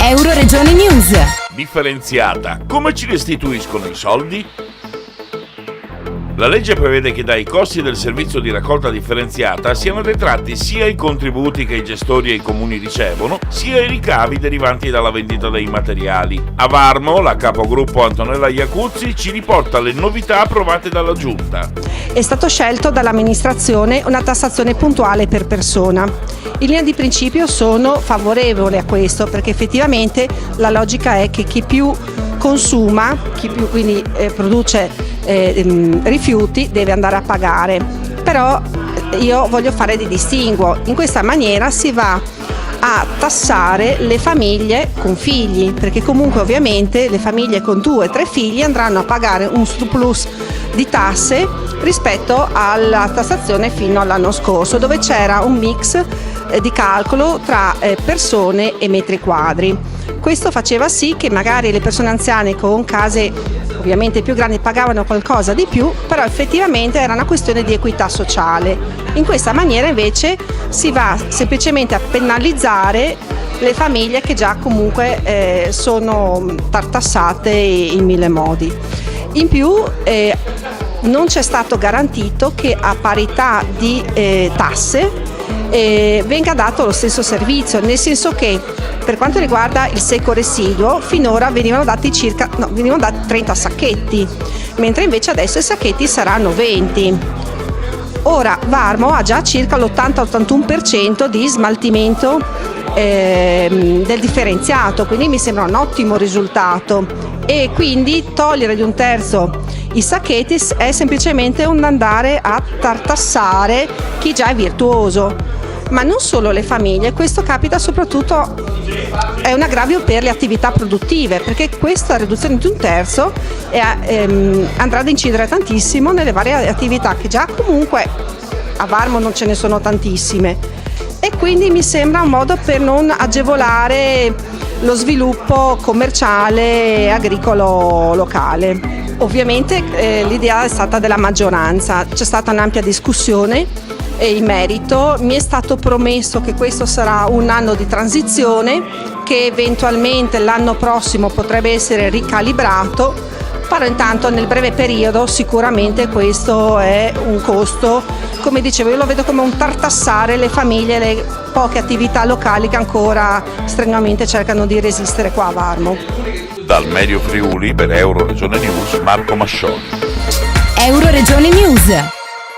Euroregione News. Differenziata, come ci restituiscono i soldi? La legge prevede che dai costi del servizio di raccolta differenziata siano detratti sia i contributi che i gestori e i comuni ricevono, sia i ricavi derivanti dalla vendita dei materiali. A Varmo, la capogruppo Antonella Iacuzzi ci riporta le novità approvate dalla Giunta. È stato scelto dall'amministrazione una tassazione puntuale per persona. In linea di principio sono favorevole a questo, perché effettivamente la logica è che chi più consuma, chi più quindi produce rifiuti, deve andare a pagare. Però io voglio fare dei distinguo. In questa maniera si va a tassare le famiglie con figli, perché comunque ovviamente le famiglie con 2 o 3 figli andranno a pagare un surplus di tasse rispetto alla tassazione fino all'anno scorso, dove c'era un mix di calcolo tra persone e metri quadri. Questo faceva sì che magari le persone anziane con case ovviamente più grandi pagavano qualcosa di più, però effettivamente era una questione di equità sociale. In questa maniera invece si va semplicemente a penalizzare le famiglie che già comunque sono tartassate in 1000 modi. In più non c'è stato garantito che a parità di tasse venga dato lo stesso servizio, nel senso che per quanto riguarda il secco residuo finora venivano dati 30 sacchetti, mentre invece adesso i sacchetti saranno 20. Ora Varmo ha già circa l'80-81% di smaltimento del differenziato, quindi mi sembra un ottimo risultato, e quindi togliere di 1/3 i sacchetti è semplicemente un andare a tartassare chi già è virtuoso. Ma non solo le famiglie, questo capita soprattutto, è un aggravio per le attività produttive, perché questa riduzione di 1/3 andrà ad incidere tantissimo nelle varie attività che già comunque a Varmo non ce ne sono tantissime, e quindi mi sembra un modo per non agevolare lo sviluppo commerciale e agricolo locale. Ovviamente l'idea è stata della maggioranza, c'è stata un'ampia discussione in merito, mi è stato promesso che questo sarà un anno di transizione, che eventualmente l'anno prossimo potrebbe essere ricalibrato, però intanto nel breve periodo sicuramente questo è un costo, come dicevo io lo vedo come un tartassare le famiglie, le poche attività locali che ancora strenuamente cercano di resistere qua a Varmo. Dal Medio Friuli per Euroregione News, Marco Mascioli. Euroregione News.